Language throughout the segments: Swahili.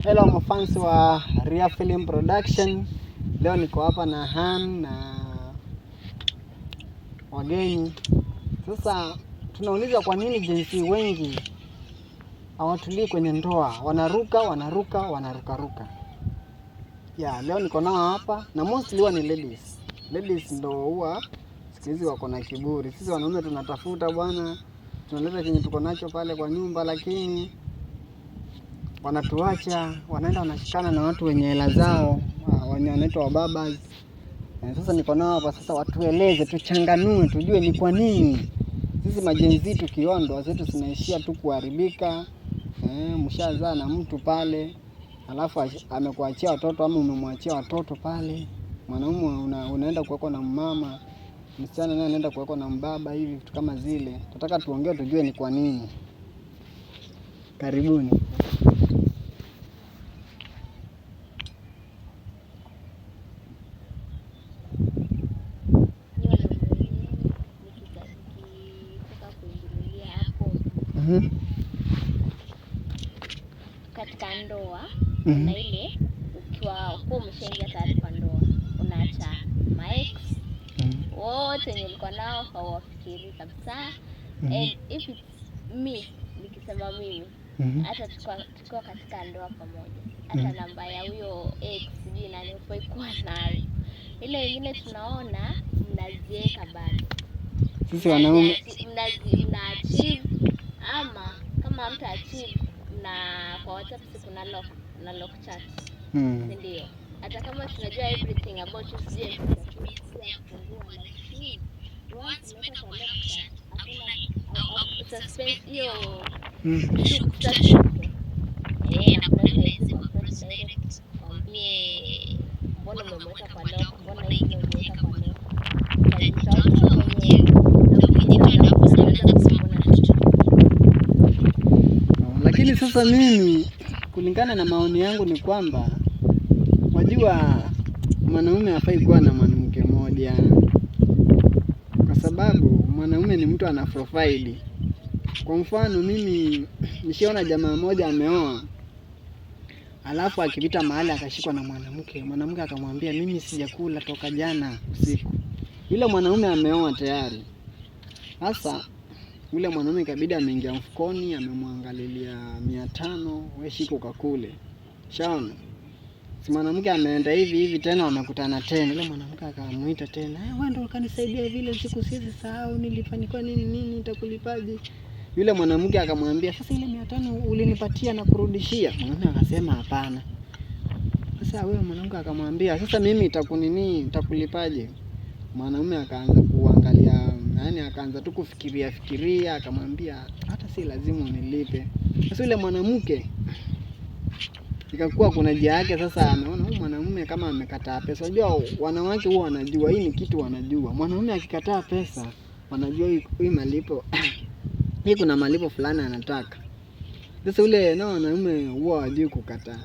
Hello mafans wa Ria Film Production. Leo niko hapa na Han na wageni. Sasa tunauliza kwa nini jinsi wengi hawatulii kwenye ndoa, wanaruka. Leo niko nao hapa na mostly huwa ni ladies. Ladies ndo huwa siku hizi wako na kiburi. Sisi wanaume tunatafuta bwana, tunaleta chenye tuko nacho pale kwa nyumba, lakini wanatuacha, wanaenda wanashikana na watu wenye hela zao, wanaitwa wababas. Sasa niko nao hapa sasa watueleze, tuchanganue, tujue ni kwa nini sisi majenzi tukiona ndoa zetu zinaishia tu kuharibika. Mshazaa na mtu pale, alafu amekuachia watoto ama umemwachia watoto pale. Mwanaume unaenda kuwekwa na mama, msichana naye anaenda kuwekwa na mbaba, hivi vitu kama zile. Tunataka tuongee tujue ni kwa nini. Karibuni. Katika ndoa na ile ukiwa umeshaingia tayari kwa ndoa, unaacha maex wote wenye ulikuwa nao hawafikiri kabisa. And if it's me, nikisema mimi hata tukiwa katika ndoa pamoja, hata namba ya huyo ex sijui nani ufai kuwa nayo. Ile wengine tunaona mnazieka bado, Sisi wanaume mna-achieve, ama kama mtu achieve na kwa WhatsApp siku na lock chat. Ndio. Hata kama tunajua everything about you, sije kufungua lakini once umeweka kwa lock chat, hakuna suspense hiyo. Na kuna hizi kwa approach direct, mwambie mbona umeweka kwa lock, mbona hivi umeweka kwa lock. Utaona mwenyewe na ukijitoa na kuanza kusimama. Lakini sasa mimi kulingana na maoni yangu ni kwamba wajua mwanaume hafai kuwa na mwanamke mmoja, kwa sababu mwanaume ni mtu ana profile. Kwa mfano mimi nishaona jamaa mmoja ameoa, alafu akipita mahali akashikwa na mwanamke akamwambia mimi sijakula toka jana usiku. Yule mwanaume ameoa tayari. Sasa yule mwanaume ikabidi ameingia mfukoni, amemwangalilia 500, wewe shika ukakule. Shaona? Si mwanamke ameenda hivi tena wamekutana tena. Yule mwanamke akamuita tena, wewe ndio ukanisaidia vile siku siwezi sahau, nilifanikiwa nini nitakulipaje? Yule mwanamke akamwambia, sasa ile 500 ulinipatia na kurudishia. Mwanamke akasema hapana. Sasa wewe mwanamke akamwambia, sasa mimi nitakulipaje? Mwanaume akaanza kuangalia, yani akaanza tu kufikiria, akamwambia hata si lazima unilipe. Sasa yule mwanamke ikakuwa kuna njia yake. Sasa anaona huyu mwanamume kama amekataa pesa. Unajua wanawake huwa wanajua, hii ni kitu wanajua. Mwanamume akikataa pesa, wanajua hii malipo hii kuna malipo fulani anataka. Sasa yule na wanaume huwa hawajui kukataa.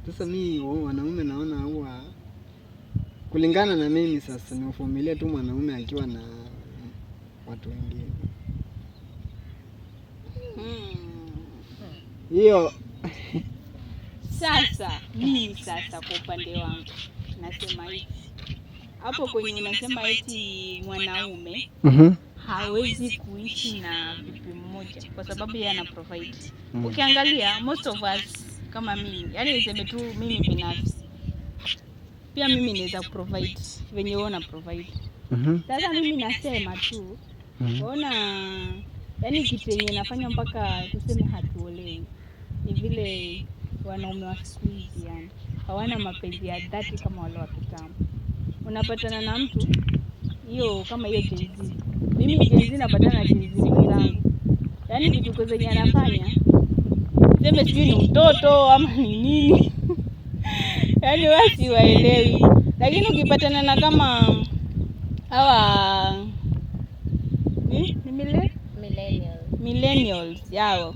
Sasa mimi wanaume naona huwa kulingana na mimi sasa ni uvumilie tu mwanaume akiwa na watu wengine. Hiyo sasa mimi kwa upande wangu nasema hivi. Hapo kwenye unasema eti mwanaume hawezi kuishi na bibi mmoja kwa sababu yeye ana provide. Ukiangalia most of us kama mimi, yani niseme tu mimi binafsi, pia mimi naweza provide venye wewe una provide. Sasa mimi nasema tu ona, yani kitu yenye nafanya mpaka tuseme hatuolewi ni vile wanaume wa siku hizi yani hawana mapenzi ya dhati kama wale wa kitambo. Unapatana na mtu hiyo kama hiyo Gen Z. Mimi Gen Z napatana na Gen Z wenzangu, yani kitu zenye anafanya sema sijui ni mtoto ama ni nini yani wasi waelewi. Lakini ukipatana na kama hawa ni millennials yao,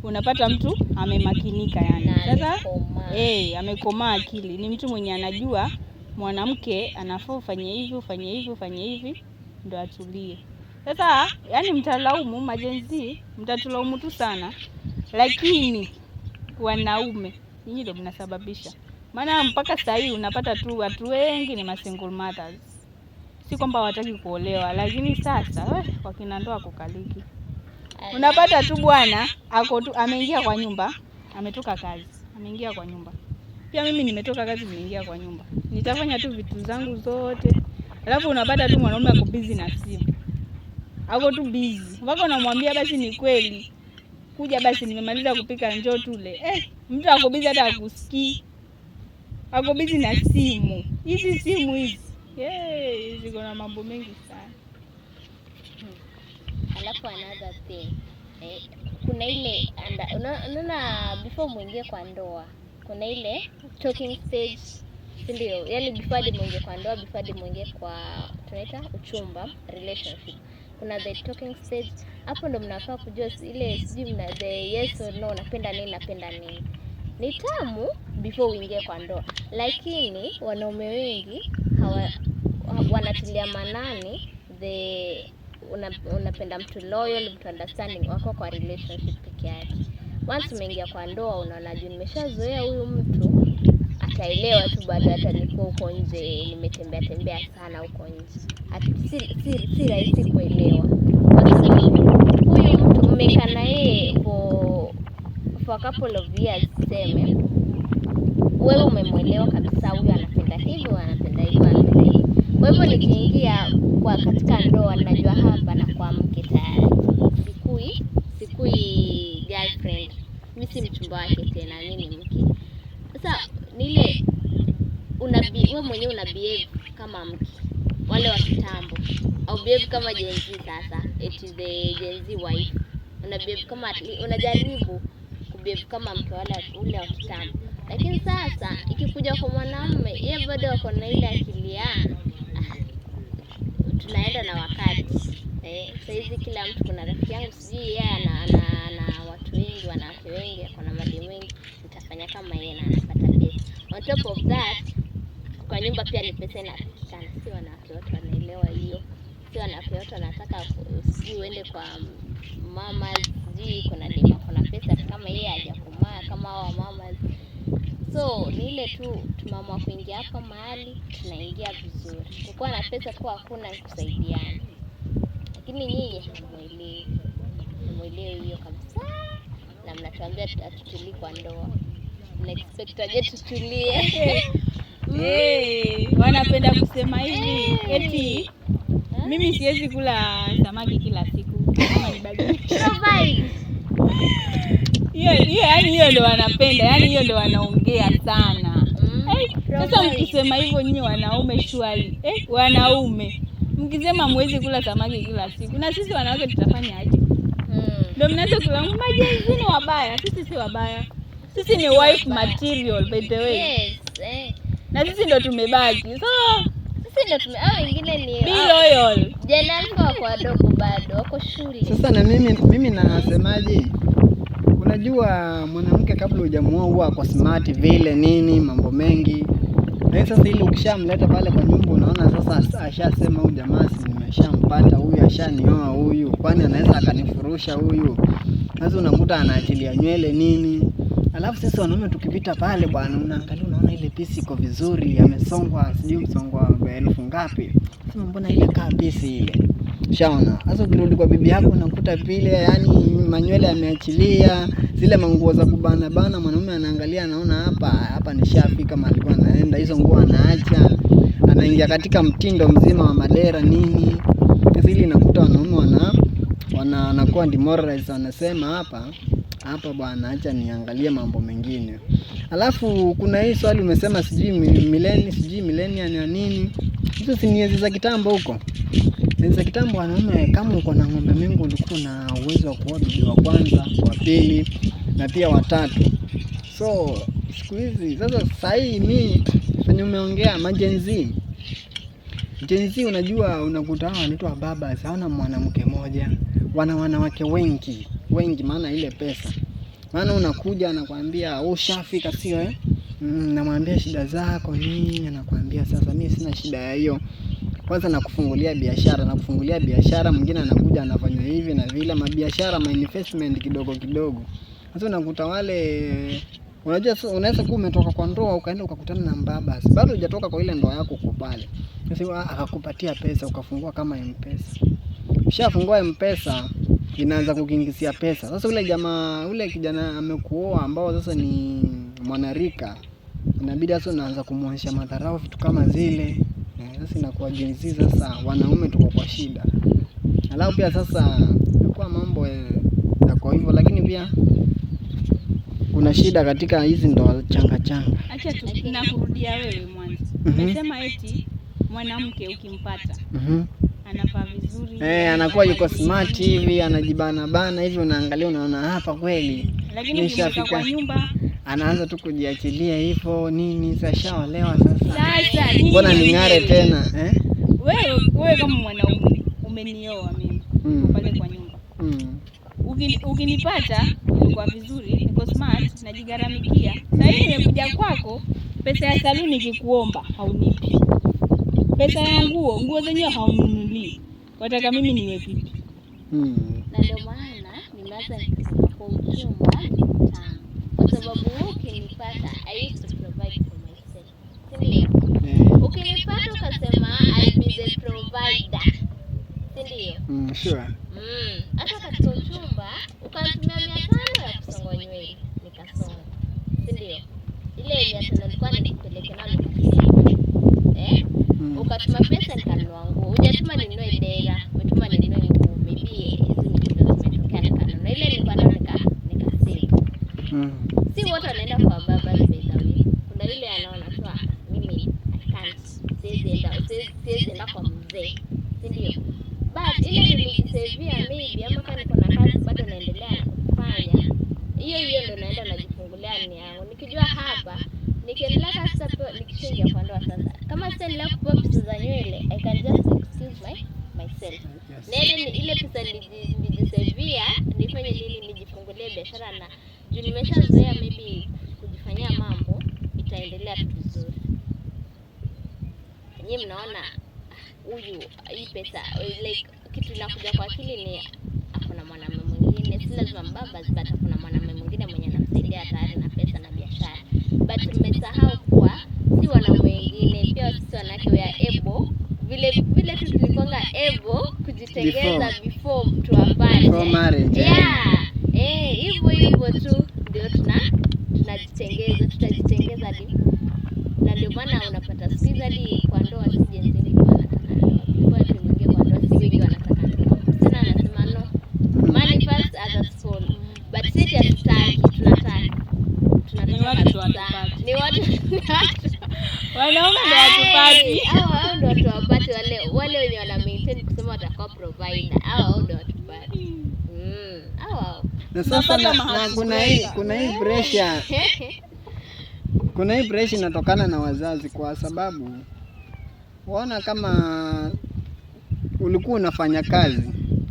unapata mtu amemakinika yani. Sasa amekomaa akili, ni mtu mwenye anajua mwanamke anafaa ufanye hivi ndo atulie. Sasa yani mtalaumu majenzi, mtatulaumu tu sana, lakini wanaume nyinyi ndio mnasababisha. Maana mpaka sasa hivi unapata tu watu wengi ni single mothers. Si kwamba hawataki kuolewa, lakini sasa kwa kina ndoa kukaliki. Unapata tu bwana ako tu ameingia kwa nyumba, ametoka kazi, ameingia kwa nyumba. Pia mimi nimetoka kazi nimeingia kwa nyumba. Nitafanya tu vitu zangu zote. Alafu unapata tu mwanaume ako busy na simu. Ako tu busy. Mpaka unamwambia basi ni kweli. Kuja basi nimemaliza kupika njoo tule. Mtu ako busy hata akusikii. Ako busy na simu. Hizi simu hizi. Ziko na mambo mengi sana. Alafu another thing. Kuna ile unaona before muingie kwa ndoa. Kuna ile talking stage. Ndio, yani before muingie kwa ndoa, before muingie kwa tunaita uchumba, relationship. Kuna the talking stage. Hapo ndo mnafaa kujua ile sijui mna the yes or no, napenda nini. Ni tamu before uingie kwa ndoa. Lakini wanaume wengi wanatilia manani unapenda mtu loyal, mtu understanding wako kwa relationship peke yake. Once umeingia kwa ndoa unaona nimeshazoea huyu mtu ataelewa tu, bado hata niko huko nje nimetembea sana huko nje. Si rahisi kuelewa. Kwa sababu huyu mtu mmekaa na yeye for a couple of years, seme wewe umemwelewa kabisa, huyu anapenda hivyo, anapenda hivyo. Kwa hivyo nikiingia kwa katika ndoa najua hapa na kwa mke tayari. Sikui girlfriend. Mimi si mchumba wake tena, nini mke. Sasa nile wewe mwenyewe una behave kama mke wale wa kitambo, au behave kama Gen Z. Sasa it is the Gen Z wife. Una behave kama unajaribu kubehave kama mke ule wa kitambo. Lakini sasa ikikuja kwa mwanamume, yeye bado wako na ile akili yake. Tunaenda na wakati. Sasa hizi kila mtu, kuna rafiki yangu sijui yeye ana watu wengi, wanawake wengi, kuna mademu wengi, nitafanya kama yeye na anapata pesa. On top of that, kwa nyumba pia ni pesa inapatikana. Si wanawake wote wanaelewa hiyo. Si wanawake wote wanataka sijui uende kwa mama, sijui kuna dema kuna pesa kama yeye hajakomaa kama hao mama. So ni ile tu tumeamua kuingia hapa mahali tunaingia vizuri. Kukuwa na pesa kwa hakuna kusaidiana. Lakini nyinyi hamuelewi hiyo kabisa. Na mnatuambia tutulii kwa ndoa. Mna expect aje tutulie? Wanapenda kusema hivi eti mimi siwezi kula samaki kila siku kama ni bagani. Hiyo ndio wanapenda, yani hiyo ndio wanaongea sana. Sasa mkisema hivyo nyinyi wanaume shwari, wanaume mkisema mwezi kula samaki kila siku, na sisi wanawake tutafanya aje? Ndio mnaanza kulaumu majenzi ni wabaya. Sisi si wabaya. Sisi ni wife material by the way. Yes, na sisi ndio tumebaki. So sisi ndio wengine ni be loyal. Jenalfa wako wadogo bado, wako shule. Sasa na mimi nasemaje? Unajua mwanamke kabla hujamuoa huwa kwa smart vile nini mambo mengi. Na sasa ile ukishamleta pale kwa nyumba unaona sasa ashasema huyu jamaa si nimeshampata huyu, ashanioa huyu, kwani anaweza akanifurusha huyu. Sasa unakuta anaachilia nywele nini. Alafu sisi wanaume tukipita pale bwana unaangalia unaona ile pisi iko vizuri, amesongwa sijui msongwa 1000 ngapi. Sasa mbona ile kaa pisi ile? Shaona. Sasa ukirudi kwa bibi yako unakuta vile yani manywele yameachilia, zile manguo za kubana bana, mwanamume anaangalia anaona hapa nishafika mahali kwa naenda, hizo nguo anaacha, anaingia katika mtindo mzima wa madera nini. Sasa ile inakuta wanaume wanakuwa demoralized, wanasema hapa bwana acha niangalie mambo mengine. Alafu kuna hii swali umesema sijui millennial na nini. Hizo si miezi za kitambo huko. Miezi za kitambo wanaume kama uko na ng'ombe mingi ulikuwa na uwezo wa kuoa bibi wa kwanza, wa pili na pia wa tatu. So siku hizi sasa hii mimi fanya umeongea majenzi. Jenzi unajua unakuta wanaitwa baba, hawana mwanamke mmoja, wanawake wengi maana ile pesa. Maana unakuja anakuambia ushafika sio namwambia shida zako nini, anakuambia sasa mimi sina shida ya hiyo. Kwanza nakufungulia biashara, mwingine anakuja anafanya hivi na vile mabiashara investment kidogo. Sasa unakuta wale, unajua unaweza kuwa umetoka kwa ndoa ukaenda ukakutana na mbaba, bado hujatoka kwa ile ndoa yako uko pale. Sasa akakupatia pesa ukafungua kama M-Pesa. Ushafungua M-Pesa inaanza kukiingizia pesa. Sasa ule jamaa, ule kijana amekuoa ambao sasa ni mwanarika, inabidi sasa unaanza kumuonyesha madharau vitu kama zile. Sasa inakuwa jinsi sasa wanaume tuko kwa shida. Alafu pia sasa kwa mambo yako hivyo, lakini pia kuna shida katika hizi ndoa changa. Acha tunakurudia wewe mwanzo. Umesema eti mwanamke ukimpata anavaa vizuri, anakuwa yuko smart hivi, anajibana bana hivi, unaangalia unaona hapa kweli. Lakini ukifika kwa nyumba anaanza tu kujiachilia hivyo nini, sasa shaolewa sasa. Sasa mbona ning'are tena Wewe kama mwanaume umenioa mimi pale kwa nyumba. Ukinipata nilikuwa vizuri, niko smart, najigaramikia. Sasa hivi nimekuja kwako, pesa ya saluni nikikuomba haunipi. Pesa ya nguo zenyewe haununulii. Wataka mimi niwe vipi? Na ndio maana nimeanza kwa uchumba tamu. Kwa sababu ukinipata I used to provide for myself. Sindio? Ukinipata ukasema I'll be the provider. Sindio? Sure. Hata katika uchumba ukanitumia 500 ya kusonga nywele nikasonga. Sindio? Ile 500 nilikuwa nikipeleke nayo ukatuma pesa nikanunua nguo. Hujatuma ninunue dera, umetuma ninunue nguo. Maybe hizi ndio zimetokea nikanunua. Ile nilikuwa nayo nikasave. Si wote wanaenda kwa baba hivi. Kuna ile anaona tu mimi I can't. Siwezi enda kwa mzee. Sindio? But ile nilijisavia maybe ama kama niko na kazi bado naendelea kufanya. Hiyo ndio naenda najifungulia ni yangu. Nikijua hapa nikiendelea sasa nikishingia kwa ndoa sasa. Kama sasa nila kupewa pesa za nywele, I can just excuse myself. Nene ile pesa nilijisavia, nifanye nini, nijifungulie biashara, na juu nimeshazoea maybe kujifanyia mambo, itaendelea tu vizuri. Nyinyi mnaona huyu hii pesa like kitu inakuja kwa akili ni akona mwanamume mwingine, si lazima mbaba zipata, kuna mwanamume mwingine mwenye anamsaidia tayari na pesa na biashara. But mmesahau kuwa si wanaume wengine pia sisi wanawake we are able, vile tu tulikonga able kujitengeza before mtu apate. Before marriage. Hivyo tu ndio tunajitengeza, tutajitengeza hadi. Na ndio maana unapata sikiza hadi kwa ndoa si jinsi wengi wanataka ndoa. Kwa hiyo tuingie kwa ndoa si wengi wanataka ndoa. Sasa anasema no. Money first, others follow. But sisi hatutaki, tunataka. Ni watu watupati. Wanaume ndio watupati. Hao ndio watu wapati, wale wenye wana maintain kusema watakuwa provider. Hao ndio watupati. Hao. Na sasa na kuna hii pressure. Kuna hii pressure inatokana na wazazi, kwa sababu waona kama ulikuwa unafanya kazi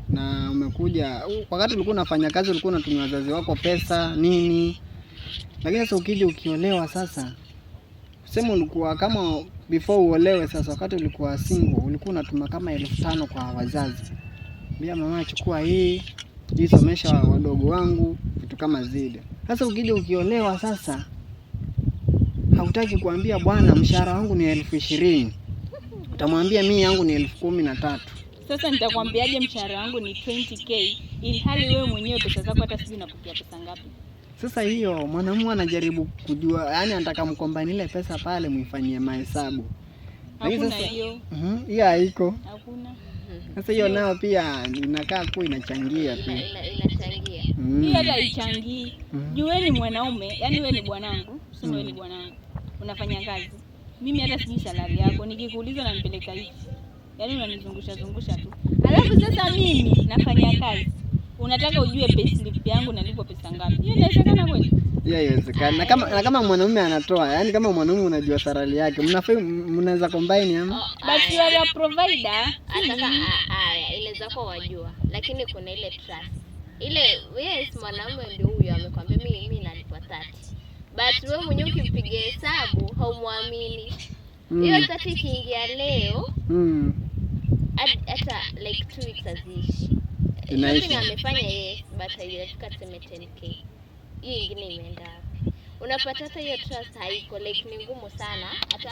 na umekuja wakati ulikuwa unafanya kazi ulikuwa unatumia wazazi wako pesa nini, lakini sasa ukija ukiolewa sasa, sema ulikuwa kama before uolewe, sasa wakati ulikuwa single ulikuwa unatuma kama 5,000 kwa wazazi, bia mama chukua hii somesha wadogo wangu, vitu kama zile. Sasa ukija ukiolewa sasa hautaki kuambia bwana mshahara wangu ni 20,000, utamwambia mimi yangu ni 13,000. Sasa nitakwambiaje mshahara wangu ni 20k ili hali wewe mwenyewe pesa zako hata sijui nakupia pesa ngapi? Sasa hiyo mwanamume anajaribu kujua, yani anataka mkombani ile pesa pale muifanyie mahesabu. Hakuna hiyo. Hiyo haiko. Hakuna. Sasa hiyo nao pia inakaa kuwa inachangia pia. Inachangia. Hiyo hata haichangii. Jueni mwanaume, yani wewe ni bwanangu, si wewe ni bwanangu. Unafanya kazi. Mimi hata sijui salary yako, nikikuuliza na nipeleka hivi. Yaani unanizungusha tu. Alafu sasa mimi nafanya kazi. Unataka ujue payslip yangu nalipo pesa ngapi? Hiyo inawezekana kweli? Hiyo inawezekana. Na kama mwanamume anatoa, yani kama mwanamume unajua salary yake, mnaweza combine ama? But you are a provider. Ataka ile zako wajua, lakini kuna ile trust. Ile yes mwanamume ndio huyo amekwambia mimi nalipwa 30. But wewe mwenyewe ukimpigia hesabu haumwamini. Hiyo 30 ikiingia leo hata like 2 weeks azishi. Shopping amefanya yes, but haijafika 10k. hiyo ingine imeenda wapi? Unapata hata hiyo trust haiko, like ni ngumu sana hata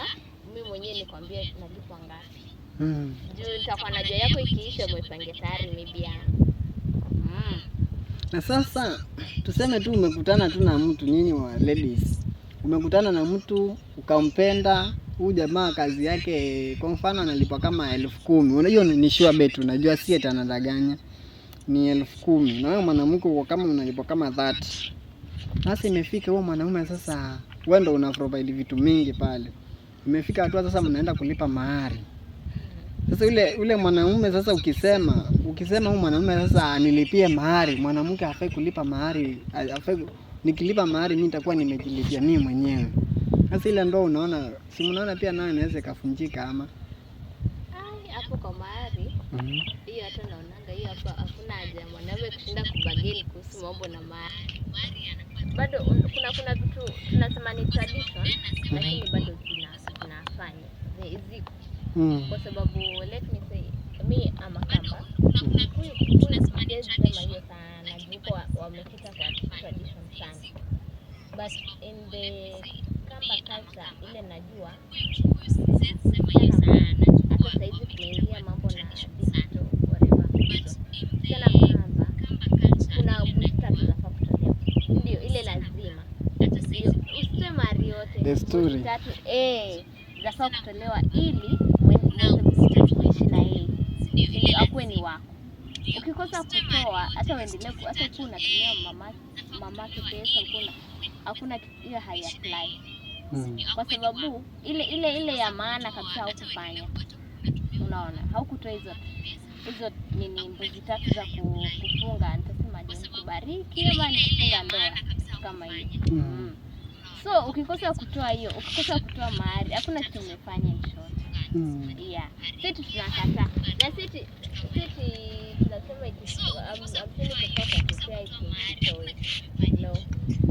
mimi mwenyewe nikwambie nalipwa ngapi. Juu nitakuwa najua yako ikiisha umepangia tayari maybe ya. Na sasa tuseme tu umekutana tu na mtu, nyinyi wa ladies, umekutana na mtu ukampenda, huyu jamaa kazi yake kwa mfano analipa kama 10,000. Unajua ni sure bet, unajua si eti anadanganya, ni 10,000 na wewe mwanamke uko kama unalipa kama 30. Sasa imefika huo mwanaume sasa wewe ndio una provide vitu mingi pale, imefika hatua sasa mnaenda kulipa mahari. Sasa ule mwanaume sasa ukisema huyu mwanaume sasa nilipie mahari, mwanamke hafai kulipa mahari, hafai. Nikilipa mahari mimi nitakuwa nimejilipia mimi mwenyewe. Sasa ile ndio unaona, si mnaona pia nayo inaweza kafunjika ama? Hapo kwa mahari. Hiyo hata naonanga hiyo hapa hakuna haja mwanaume kushinda kubageni kuhusu mambo na mahari. Bado kuna vitu tunasema ni tradition, lakini bado tunafanya. Ziko. Kwa sababu let me say me ama Kamba huyu sema hiyo sana juko wamekita kwa tradition sana, but in the Kamba culture ile najua hata saizi tumeingia mambo na digital whatever tena Kamba kuna booster tunafaa kutolewa, ndio ile lazima usitoe mari yote desturi zafaa kutolewa ili kuishi na yeye ili akuwe ni wako. Ukikosa kutoa hata uendelee hata ukiwa unatumia mamake pesa hakuna hiyo hai apply. Kwa sababu ile ya maana kabisa haukufanya. Unaona, haukutoa hizo nini mbuzi 3 za kufunga, nitasema je kubariki ama ni kufunga ndoa kama hiyo. So ukikosa kutoa hiyo, ukikosa kutoa mahari, hakuna kitu umefanya in short. Yeah. Sisi tunakataa. Na sisi tunasema amsini kutoka kupea ikitoe. No.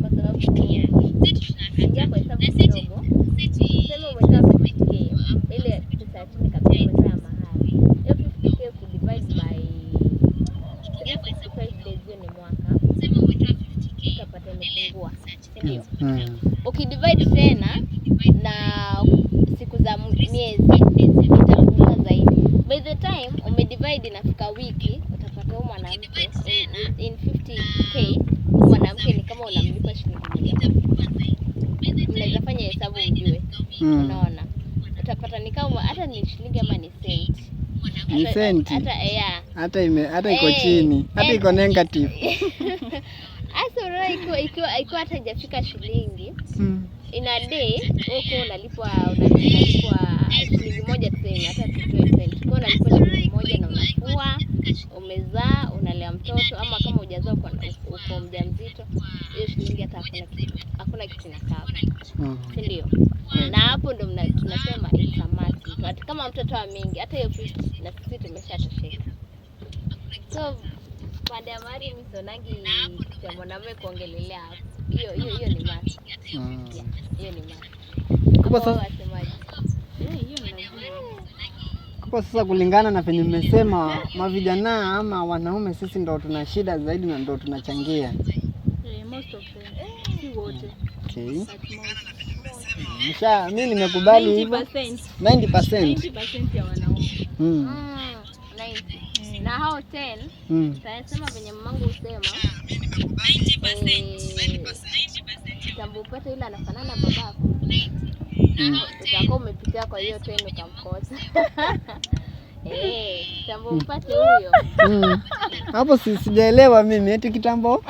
Kwa sababu ingia kwa hesabu kidogo. Sema umetoa 50k. Ile pesa chini kabisa umetoa mahari. Hiyo 50k kudivide by 365 days ni mwaka. Utapata imepungua. Ndio. Ukidivide tena na siku za miezi itapunguza zaidi. By the time umedivide inafika wiki utapata huyu mwanamke in 50k mwanamke ni kama unamlipa shilingi 1,000. Unaweza fanya hesabu ujue. Unaona? Utapata ni kama hata ni shilingi ama ni cent. Ni cent. Hata iko chini. Hata iko negative. Asa ikiwa hata haijafika shilingi in a day huko unalipwa shilingi moja tuseme hata 20 cent. Kwa unalipwa shilingi moja na unafua, umezaa, unalea mtoto ama kama hujazaa uko mjamzito, hiyo shilingi hata hakuna kitu inakaa. Si ndio? Na hapo ndo tunasema it's a must. Hata kama mtoto wa mingi hata hiyo 50 na sisi tumeshatosheka. So pande ya mahari mimi sonangi cha mwanamume kuongelelea hapo. Hiyo ni must. Hiyo ni must. Kwa sasa kwa sasa kulingana na venye mmesema mavijana ama wanaume sisi ndo tuna shida zaidi na ndo tunachangia. Most of them. Si wote. Okay. Mimi nimekubali hivyo. 90% ya wanaume. 90. Na hao 10 tunasema venye mamangu husema kitambo upate yule anafanana babako. Utakuwa umepitia kwa hiyo 10 ukamkosa. Kitambo upate huyo. Hapo sijaelewa mimi eti kitambo.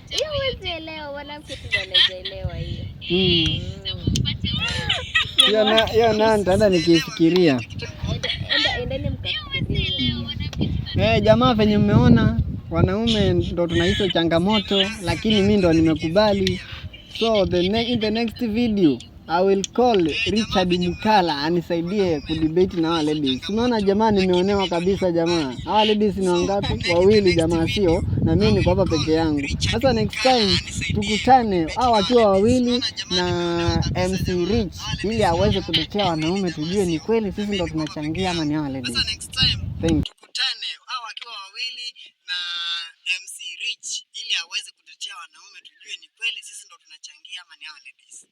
Hiyo huwezi elewa, wanawake tu wanaweza elewa hiyo. Hiyo na nitaenda nikifikiria. Endeni mkafikiria. Jamaa venye mmeona wanaume ndo tunaiso changamoto, lakini mimi ndo nimekubali. So in the next video I will call Richard Mukala anisaidie kudebate na hawa ladies. Unaona jamaa nimeonewa kabisa jamaa. Hawa ladies ni wangapi? 2 jamaa sio, na mimi niko hapa peke yangu. Sasa next time tukutane hao wakiwa 2 na MC Rich ili aweze kutetea wanaume tujue ni kweli sisi ndo tunachangia ama ni hawa ladies. Thank you. Tukutane hao wakiwa 2 na MC Rich ili aweze kutetea wanaume tujue ni ladies.